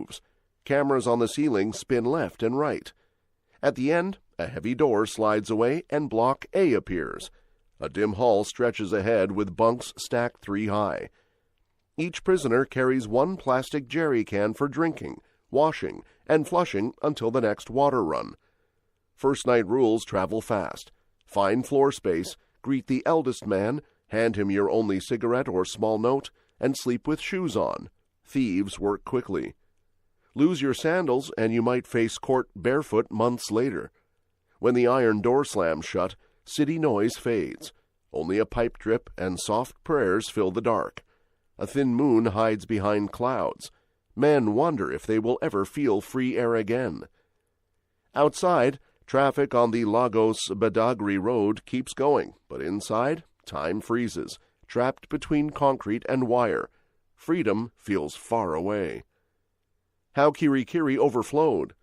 moves. Cameras on the ceiling spin left and right. At the end, a heavy door slides away and Block A appears. A dim hall stretches ahead with bunks stacked 3 high. Each prisoner carries one plastic jerry can for drinking, washing, and flushing until the next water run. First night rules travel fast. Find floor space, greet the eldest man, hand him your only cigarette or small note, and sleep with shoes on. Thieves work quickly. Lose your sandals and you might face court barefoot months later. When the iron door slams shut, city noise fades. Only a pipe drip and soft prayers fill the dark. A thin moon hides behind clouds. Men wonder if they will ever feel free air again. Outside, traffic on the Lagos-Badagry road keeps going, but inside, time freezes, trapped between concrete and wire. Freedom feels far away. How Kirikiri overflowed.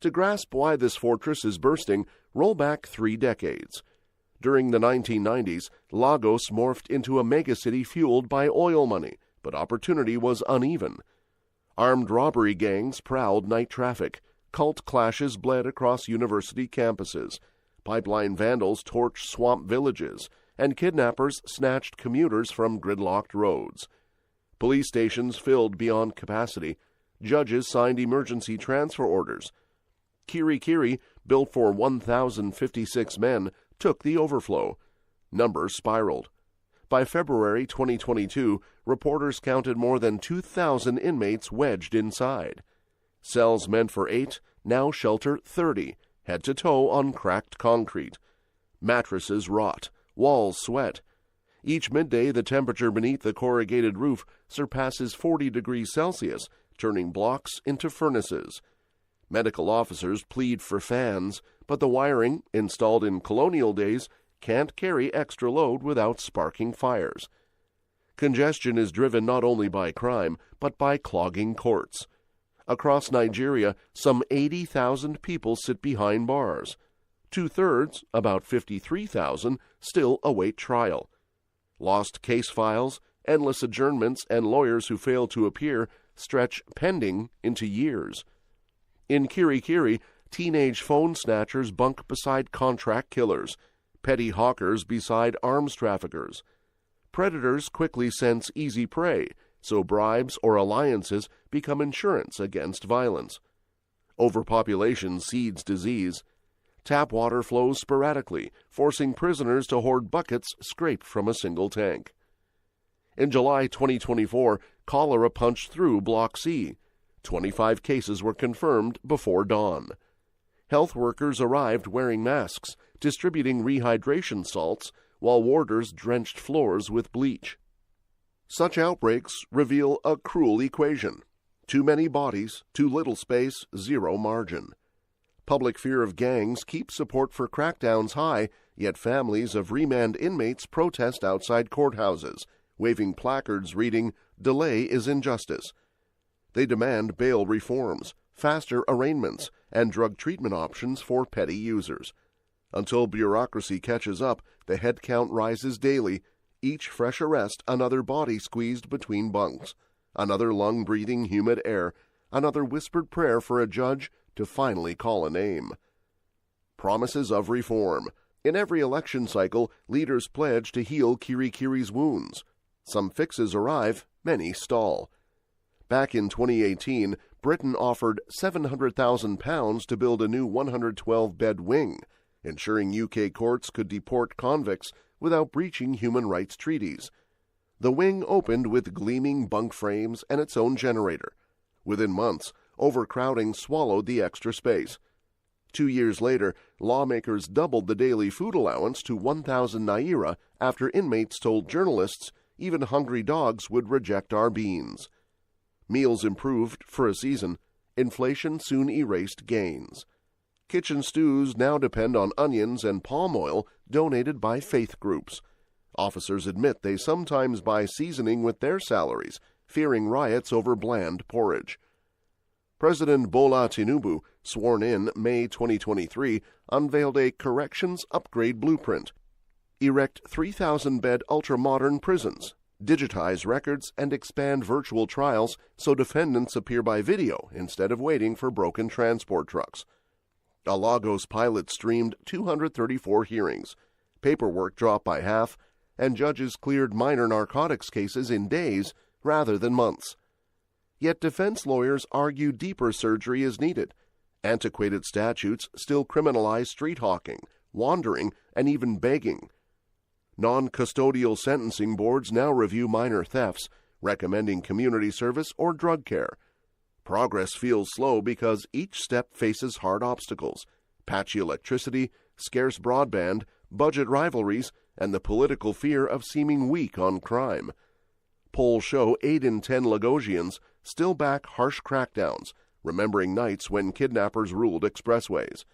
To grasp why this fortress is bursting, roll back 3 decades. During the 1990s, Lagos morphed into a megacity fueled by oil money, but opportunity was uneven. Armed robbery gangs prowled night traffic. Cult clashes bled across university campuses. Pipeline vandals torched swamp villages, and kidnappers snatched commuters from gridlocked roads. Police stations filled beyond capacity. Judges signed emergency transfer orders. Kirikiri, built for 1,056 men, took the overflow. Numbers spiraled. By February 2022, reporters counted more than 2,000 inmates wedged inside. Cells meant for 8 now shelter 30, head to toe on cracked concrete. Mattresses rot, walls sweat. Each midday, the temperature beneath the corrugated roof surpasses 40 degrees Celsius, turning blocks into furnaces. Medical officers plead for fans, but the wiring, installed in colonial days, can't carry extra load without sparking fires. Congestion is driven not only by crime, but by clogging courts. Across Nigeria, some 80,000 people sit behind bars. 2/3, about 53,000, still await trial. Lost case files, endless adjournments, and lawyers who fail to appear stretch pending into years. In Kirikiri, teenage phone snatchers bunk beside contract killers, petty hawkers beside arms traffickers. Predators quickly sense easy prey, so bribes or alliances become insurance against violence. Overpopulation seeds disease. Tap water flows sporadically, forcing prisoners to hoard buckets scraped from a single tank. In July 2024, cholera punched through Block C. 25 cases were confirmed before dawn. Health workers arrived wearing masks, distributing rehydration salts, while warders drenched floors with bleach. Such outbreaks reveal a cruel equation. Too many bodies, too little space, zero margin. Public fear of gangs keeps support for crackdowns high, yet families of remand inmates protest outside courthouses, waving placards reading, "Delay is injustice." They demand bail reforms, faster arraignments, and drug treatment options for petty users. Until bureaucracy catches up, the head count rises daily. Each fresh arrest, another body squeezed between bunks, another lung-breathing humid air, another whispered prayer for a judge to finally call a name. Promises of reform. In every election cycle, leaders pledge to heal Kirikiri's wounds. Some fixes arrive, many stall. Back in 2018, Britain offered £700,000 to build a new 112-bed wing, ensuring UK courts could deport convicts without breaching human rights treaties. The wing opened with gleaming bunk frames and its own generator. Within months, overcrowding swallowed the extra space. 2 years later, lawmakers doubled the daily food allowance to 1,000 naira after inmates told journalists even hungry dogs would reject our beans. Meals improved for a season. Inflation soon erased gains. Kitchen stews now depend on onions and palm oil donated by faith groups. Officers admit they sometimes buy seasoning with their salaries, fearing riots over bland porridge. President Bola Tinubu, sworn in May 2023, unveiled a corrections upgrade blueprint. Erect 3,000-bed ultra-modern prisons, digitize records, and expand virtual trials so defendants appear by video instead of waiting for broken transport trucks. A Lagos pilot streamed 234 hearings, paperwork dropped by half, and judges cleared minor narcotics cases in days rather than months. Yet defense lawyers argue deeper surgery is needed. Antiquated statutes still criminalize street hawking, wandering, and even begging. Non-custodial sentencing boards now review minor thefts, recommending community service or drug care. Progress feels slow because each step faces hard obstacles: patchy electricity, scarce broadband, budget rivalries, and the political fear of seeming weak on crime. Polls show 8 in 10 Lagosians still back harsh crackdowns, remembering nights when kidnappers ruled expressways.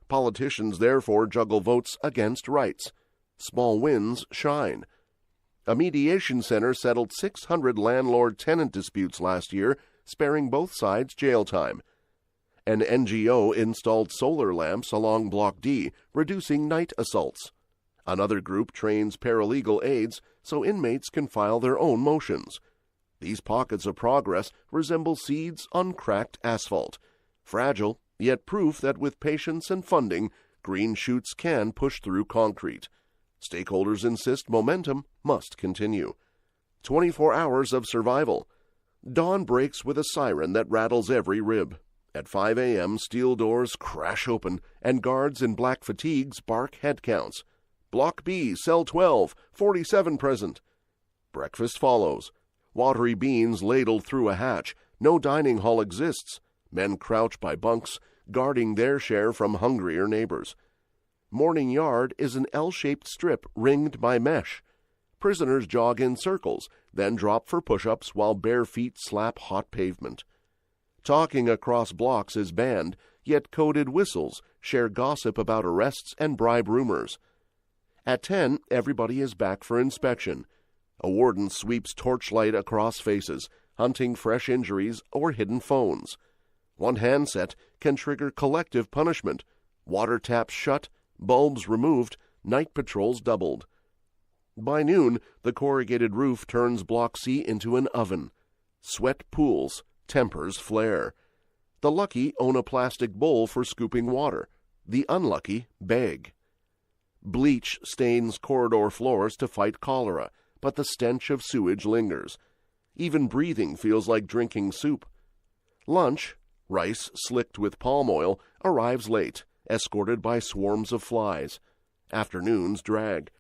Politicians therefore juggle votes against rights. Small wins shine. A mediation center settled 600 landlord-tenant disputes last year, sparing both sides jail time. An NGO installed solar lamps along Block D, reducing night assaults. Another group trains paralegal aides so inmates can file their own motions. These pockets of progress resemble seeds on cracked asphalt, fragile, yet proof that with patience and funding, green shoots can push through concrete. Stakeholders insist momentum must continue. 24 hours of survival. Dawn breaks with a siren that rattles every rib. At 5 a.m., steel doors crash open, and guards in black fatigues bark head counts. Block B, Cell 12, 47 present. Breakfast follows. Watery beans ladled through a hatch. No dining hall exists. Men crouch by bunks, guarding their share from hungrier neighbors. Morning yard is an L-shaped strip ringed by mesh. Prisoners jog in circles, then drop for push-ups while bare feet slap hot pavement. Talking across blocks is banned, yet coded whistles share gossip about arrests and bribe rumors. At 10, everybody is back for inspection. A warden sweeps torchlight across faces, hunting fresh injuries or hidden phones. One handset can trigger collective punishment. Water taps shut, bulbs removed, night patrols doubled. By noon, the corrugated roof turns Block C into an oven. Sweat pools, tempers flare. The lucky own a plastic bowl for scooping water. The unlucky beg. Bleach stains corridor floors to fight cholera, but the stench of sewage lingers. Even breathing feels like drinking soup. Lunch, rice slicked with palm oil, arrives late, escorted by swarms of flies. Afternoons drag.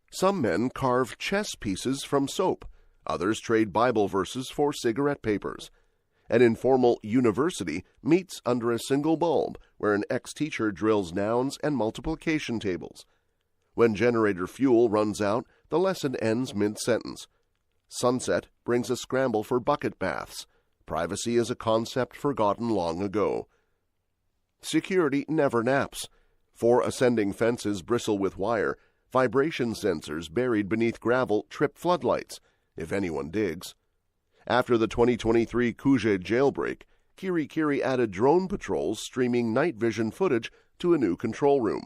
Some men carve chess pieces from soap. Others trade Bible verses for cigarette papers. An informal university meets under a single bulb where an ex-teacher drills nouns and multiplication tables. When generator fuel runs out, the lesson ends mid-sentence. Sunset brings a scramble for bucket baths. Privacy is a concept forgotten long ago. Security never naps. 4 ascending fences bristle with wire. Vibration sensors buried beneath gravel trip floodlights, if anyone digs. After the 2023 Kuje jailbreak, Kirikiri added drone patrols streaming night vision footage to a new control room.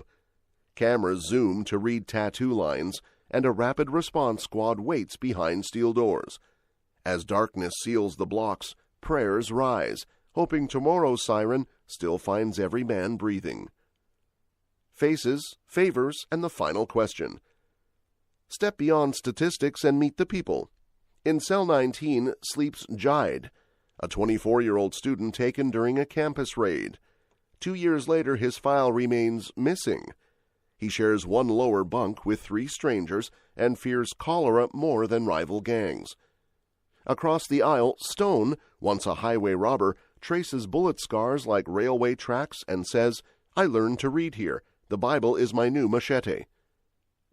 Cameras zoom to read tattoo lines, and a rapid response squad waits behind steel doors. As darkness seals the blocks, prayers rise, hoping tomorrow's siren still finds every man breathing. Faces, favors, and the final question. Step beyond statistics and meet the people. In Cell 19 sleeps Jide, a 24-year-old student taken during a campus raid. 2 years later, his file remains missing. He shares one lower bunk with 3 strangers and fears cholera more than rival gangs. Across the aisle, Stone, once a highway robber, traces bullet scars like railway tracks and says, "I learned to read here. The Bible is my new machete."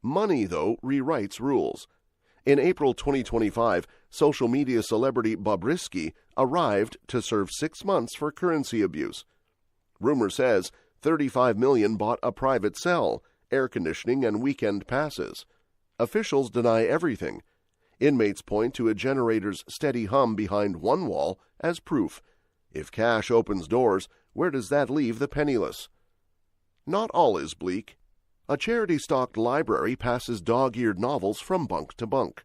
Money, though, rewrites rules. In April 2025, social media celebrity Bobrisky arrived to serve 6 months for currency abuse. Rumor says 35 million bought a private cell, air conditioning, and weekend passes. Officials deny everything. Inmates point to a generator's steady hum behind one wall as proof. If cash opens doors, where does that leave the penniless? Not all is bleak. A charity-stocked library passes dog-eared novels from bunk to bunk.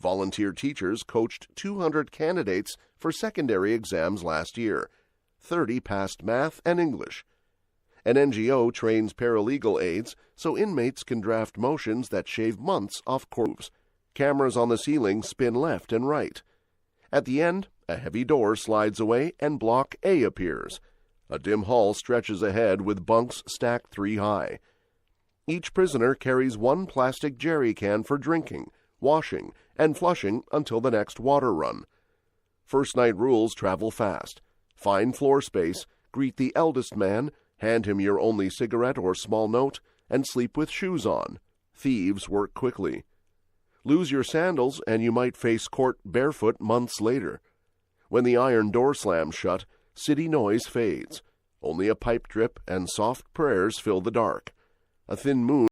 Volunteer teachers coached 200 candidates for secondary exams last year. 30 passed math and English. An NGO trains paralegal aides so inmates can draft motions that shave months off court. Cameras on the ceiling spin left and right. At the end, a heavy door slides away and block A appears. A dim hall stretches ahead with bunks stacked 3 high. Each prisoner carries one plastic jerry can for drinking, washing, and flushing until the next water run. First night rules travel fast. Find floor space, greet the eldest man, hand him your only cigarette or small note, and sleep with shoes on. Thieves work quickly. Lose your sandals and you might face court barefoot months later. When the iron door slams shut, city noise fades. Only a pipe drip and soft prayers fill the dark. A thin moon